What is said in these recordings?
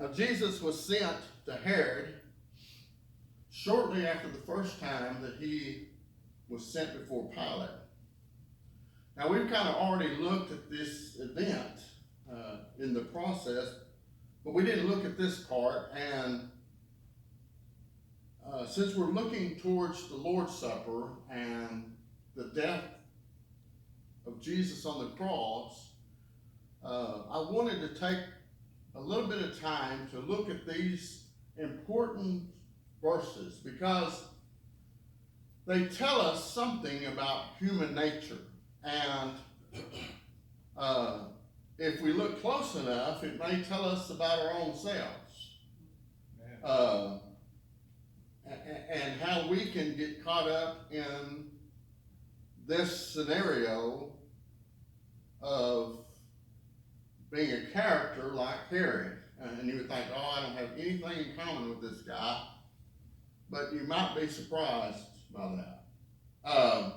Now, Jesus was sent to Herod shortly after the first time that he was sent before Pilate. Now, we've kind of already looked at this event in the process, but we didn't look at this part. And since we're looking towards the Lord's Supper and the death of Jesus on the cross, I wanted to take a little bit of time to look at these important verses because they tell us something about human nature. And if we look close enough, it may tell us about our own selves. And how we can get caught up in this scenario of being a character like Herod. And you would think, oh, I don't have anything in common with this guy. But you might be surprised by that.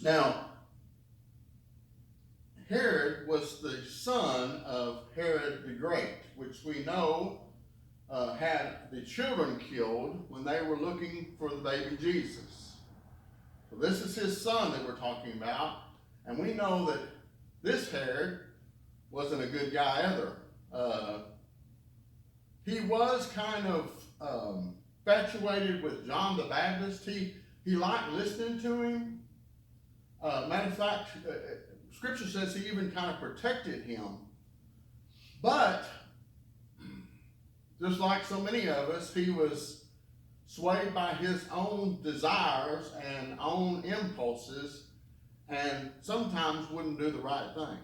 Now, Herod was the son of Herod the Great, which we know had the children killed when they were looking for the baby Jesus. So this is his son that we're talking about, and we know that this Herod wasn't a good guy either. He was kind of infatuated with John the Baptist. He liked listening to him. Matter of fact, Scripture says he even kind of protected him. But just like so many of us, he was swayed by his own desires and own impulses, and sometimes wouldn't do the right thing.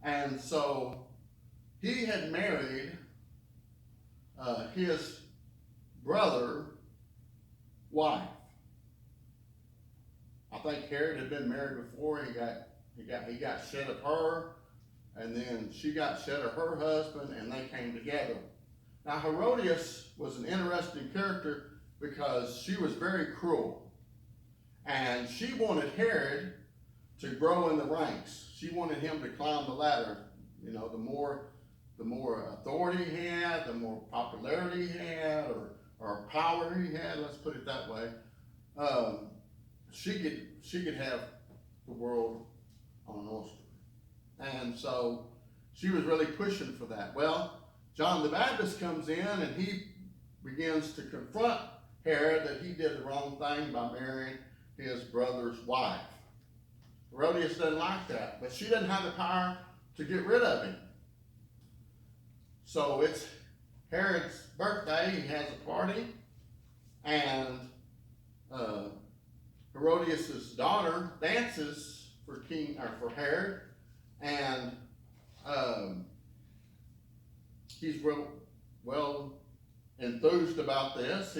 And so he had married his brother's wife. I think Herod had been married before. He got shed of her, and then she got shed of her husband, and they came together. Now, Herodias was an interesting character because she was very cruel. And she wanted Herod to grow in the ranks. She wanted him to climb the ladder. You know, the more authority he had, the more popularity he had, or power he had, let's put it that way. She could have the world on an oyster. And so she was really pushing for that. Well, John the Baptist comes in and he begins to confront Herod that he did the wrong thing by marrying his brother's wife. Herodias doesn't like that, but she doesn't have the power to get rid of him. So it's Herod's birthday. He has a party, and Herodias' daughter dances for Herod, and he's well enthused about this.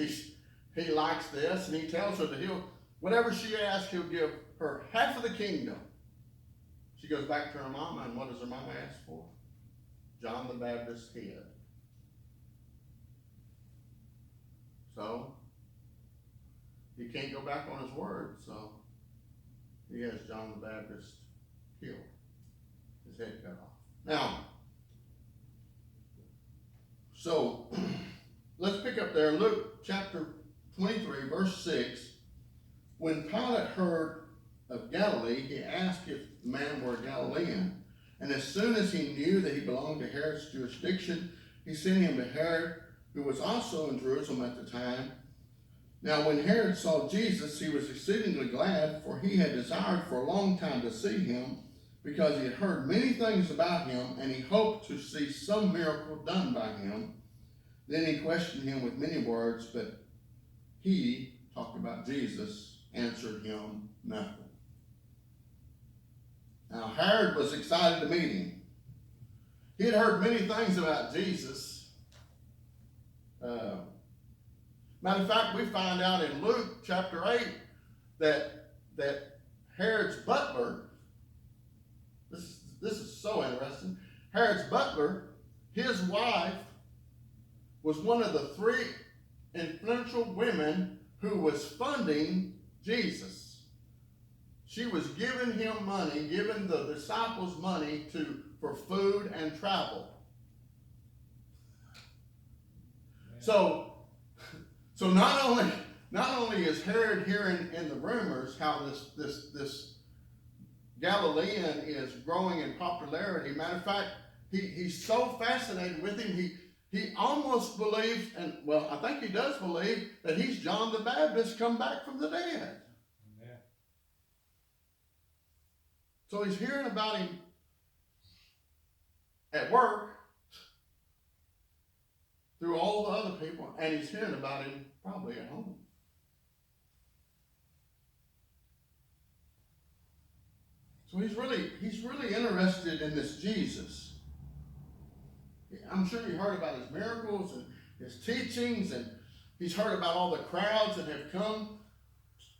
He likes this, and he tells her that whatever she asks, he'll give her half of the kingdom. She goes back to her mama, and what does her mama ask for? John the Baptist's head. So he can't go back on his word, so he has John the Baptist killed, his head cut off. Now, so let's pick up there, Luke chapter 23, verse 6. When Pilate heard of Galilee, he asked if the man were a Galilean. And as soon as he knew that he belonged to Herod's jurisdiction, he sent him to Herod, who was also in Jerusalem at the time. Now when Herod saw Jesus, he was exceedingly glad, for he had desired for a long time to see him, because he had heard many things about him, and he hoped to see some miracle done by him. Then he questioned him with many words, but he, talking about Jesus, answered him nothing. Now Herod was excited to meet him. He had heard many things about Jesus. Matter of fact, we find out in Luke chapter 8 that Herod's butler, this is so interesting, Herod's butler, his wife, was one of the three influential women who was funding Jesus. She was giving him money, giving the disciples money for food and travel. So not only is Herod hearing in the rumors how this Galilean is growing in popularity. Matter of fact, he's so fascinated with him, he almost believes, and well, I think he does believe that he's John the Baptist come back from the dead. Amen. So he's hearing about him at work through all the other people, and he's hearing about him probably at home. So he's really interested in this Jesus. I'm sure you heard about his miracles and his teachings, and he's heard about all the crowds that have come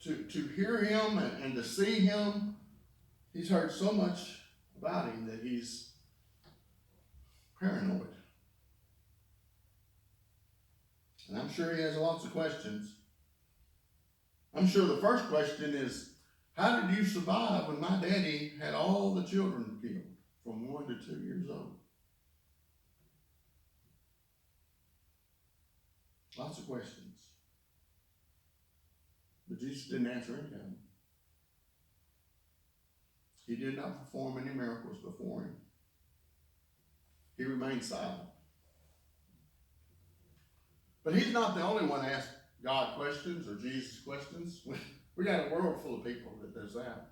to hear him and to see him. He's heard so much about him that he's paranoid. And I'm sure he has lots of questions. I'm sure the first question is, how did you survive when my daddy had all the children killed from 1 to 2 years old? Lots of questions. But Jesus didn't answer any of them. He did not perform any miracles before him. He remained silent. But he's not the only one to ask God questions or Jesus questions. We got a world full of people that does that.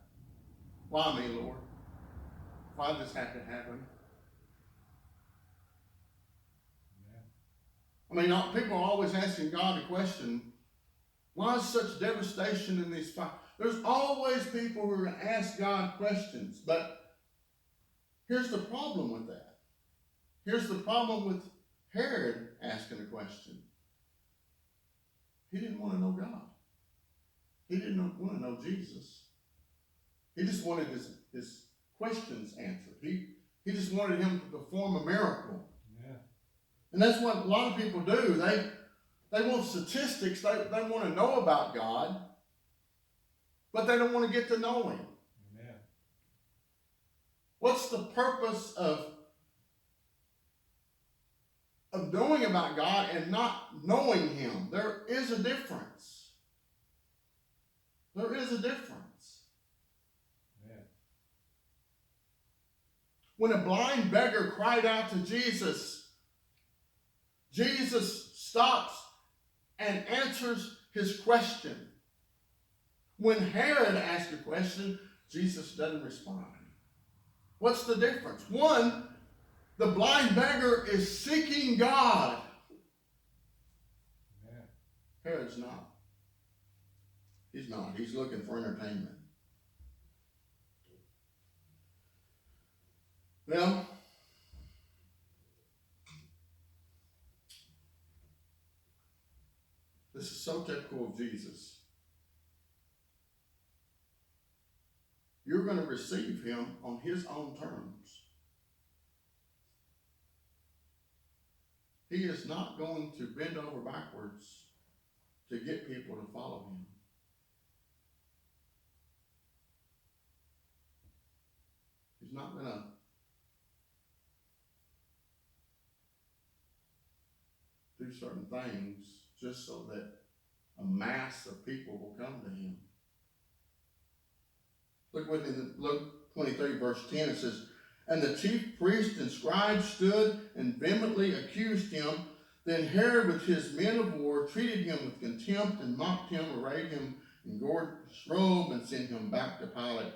Why me, Lord? Why did this have to happen? I mean, people are always asking God a question. Why is such devastation in these fires? There's always people who are going to ask God questions. But here's the problem with that. Here's the problem with Herod asking a question. He didn't want to know God. He didn't want to know Jesus. He just wanted his questions answered. He just wanted him to perform a miracle. Yeah. And that's what a lot of people do. They want statistics. They want to know about God, but they don't want to get to know him. Amen. What's the purpose of knowing about God and not knowing him? There is a difference. There is a difference. Yeah. When a blind beggar cried out to Jesus, Jesus stops and answers his question. When Herod asked a question, Jesus doesn't respond. What's the difference? One, the blind beggar is seeking God. Yeah. Herod's not. He's not. He's looking for entertainment. Well, this is so typical of Jesus. You're going to receive him on his own terms. He is not going to bend over backwards to get people to follow him. He's not going to do certain things just so that a mass of people will come to him. Look with me in Luke 23, verse 10. It says, "And the chief priests and scribes stood and vehemently accused him. Then Herod with his men of war treated him with contempt and mocked him, arrayed him in gorgeous robe, and sent him back to Pilate.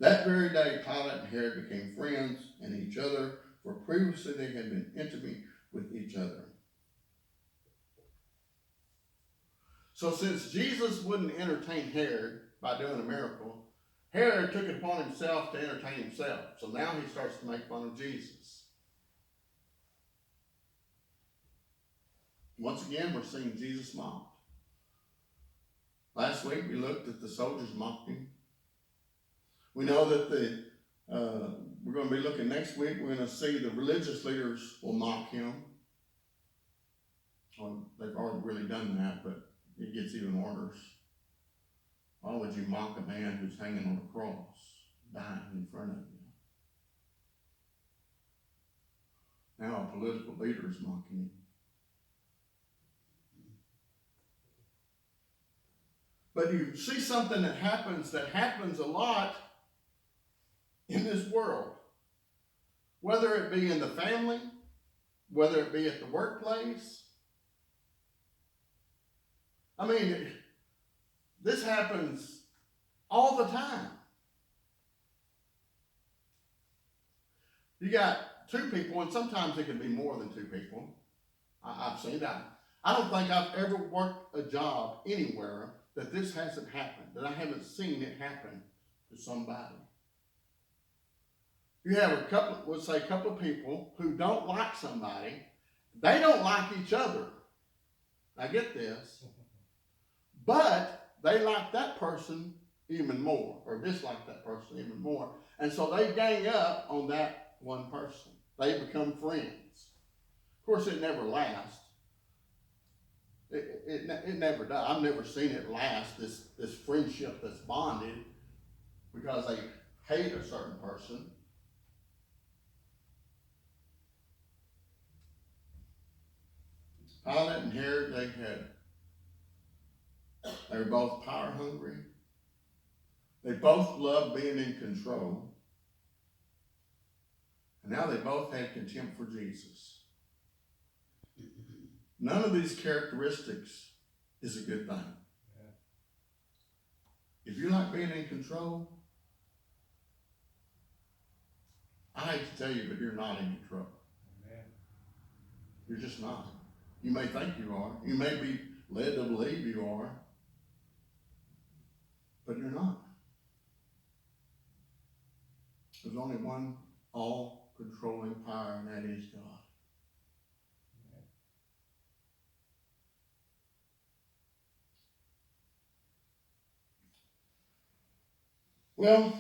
That very day Pilate and Herod became friends and each other, for previously they had been intimate with each other." So since Jesus wouldn't entertain Herod by doing a miracle, Herod took it upon himself to entertain himself. So now he starts to make fun of Jesus. Once again, we're seeing Jesus mocked. Last week we looked at the soldiers mocked him. We know that we're going to be looking next week, we're going to see the religious leaders will mock him. Well, they've already really done that, but it gets even worse. Why would you mock a man who's hanging on a cross, dying in front of you? Now a political leader is mocking him. But you see something that happens a lot in this world. Whether it be in the family, whether it be at the workplace. I mean, this happens all the time. You got two people, and sometimes it can be more than two people. I've seen that. I don't think I've ever worked a job anywhere that this hasn't happened, that I haven't seen it happen to somebody. You have a couple of people who don't like somebody. They don't like each other. I get this. But they like that person even more, or dislike that person even more. And so they gang up on that one person. They become friends. Of course, it never lasts. It never does. I've never seen it last, this friendship that's bonded because they hate a certain person. Pilate and Herod, they were both power hungry. They both loved being in control. And now they both had contempt for Jesus. None of these characteristics is a good thing. Yeah. If you like being in control, I hate to tell you, but you're not in control. Amen. You're just not. You may think you are. You may be led to believe you are. But you're not. There's only one all-controlling power, and that is God. Well,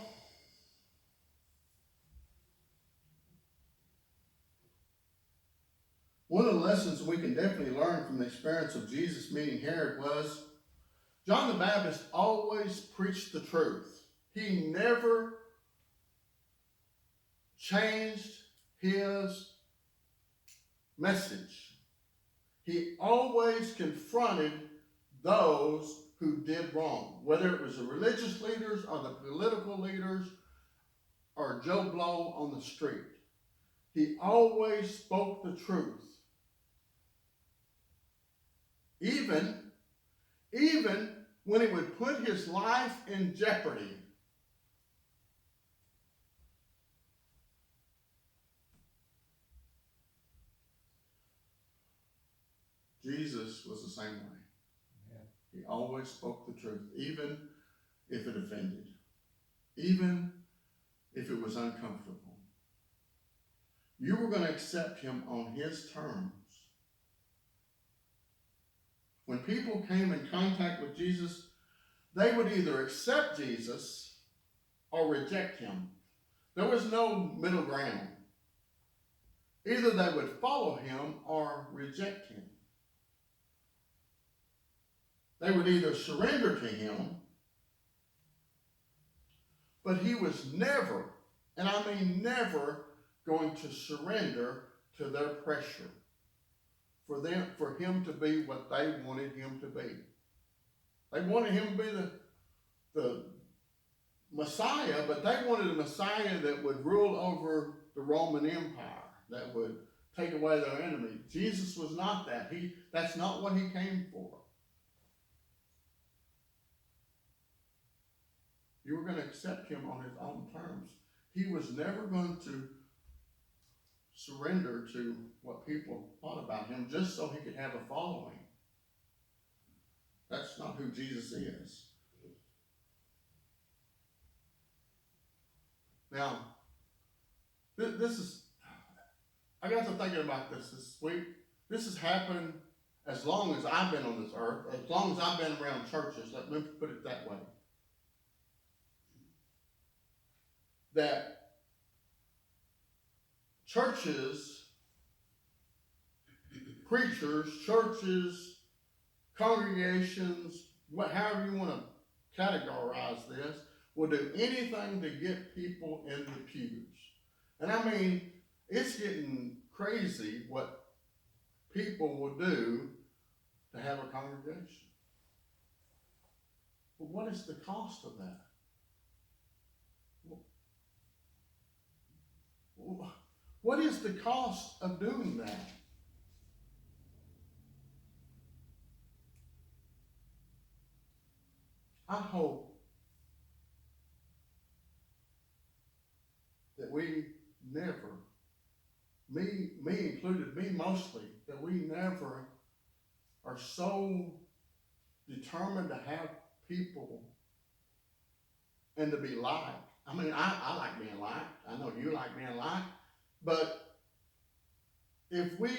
one of the lessons we can definitely learn from the experience of Jesus meeting Herod was John the Baptist always preached the truth. He never changed his message. He always confronted those who did wrong, whether it was the religious leaders or the political leaders or Joe Blow on the street. He always spoke the truth. Even when it would put his life in jeopardy. Jesus was the same way. Yeah. He always spoke the truth, even if it offended, even if it was uncomfortable. You were going to accept him on his terms. When people came in contact with Jesus, they would either accept Jesus or reject him. There was no middle ground. Either they would follow him or reject him. They would either surrender to him, but he was never, and I mean never, going to surrender to their pressure for him to be what they wanted him to be. They wanted him to be the Messiah, but they wanted a Messiah that would rule over the Roman Empire, that would take away their enemy. Jesus was not that. That's not what he came for. You were going to accept him on his own terms. He was never going to surrender to what people thought about him just so he could have a following. That's not who Jesus is. Now, this is, I got to thinking about this week. This has happened as long as I've been on this earth, as long as I've been around churches, let me put it that way. That churches, preachers, churches, congregations, however you want to categorize this, will do anything to get people in the pews. And I mean, it's getting crazy what people will do to have a congregation. But what is the cost of that? What is the cost of doing that? I hope that we never, me included, me mostly, that we never are so determined to have people and to be liked. I mean, I like being liked. I know you like being liked. But if we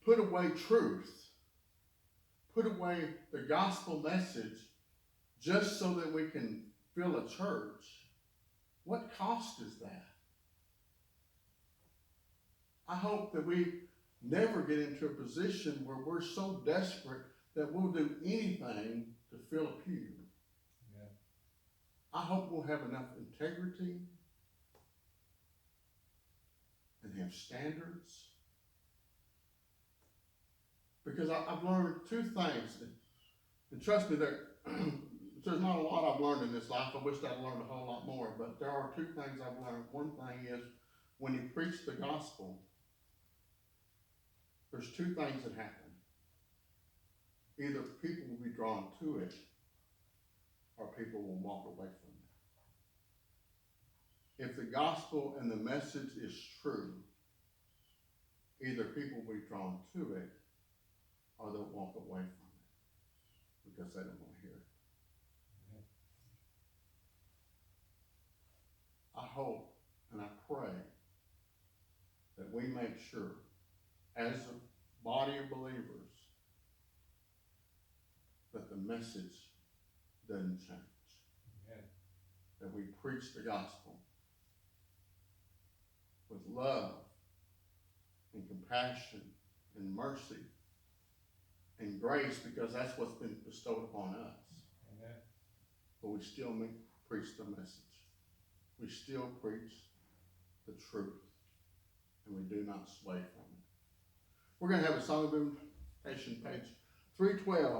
put away truth, put away the gospel message just so that we can fill a church, what cost is that? I hope that we never get into a position where we're so desperate that we'll do anything to fill a pew. Yeah. I hope we'll have enough integrity and have standards. Because I've learned two things, and trust me, there's not a lot I've learned in this life. I wish I'd learned a whole lot more, but there are two things I've learned. One thing is, when you preach the gospel, there's two things that happen. Either people will be drawn to it, or people will walk away from it. If the gospel and the message is true, either people will be drawn to it, or they'll walk away from it, because they don't want to hear it. I hope and I pray that we make sure, as a body of believers, that the message doesn't change. Amen. That we preach the gospel with love and compassion and mercy and grace, because that's what's been bestowed upon us. Amen. But we still preach the message. We still preach the truth, and we do not sway from it. We're going to have a song of invitation, page 312.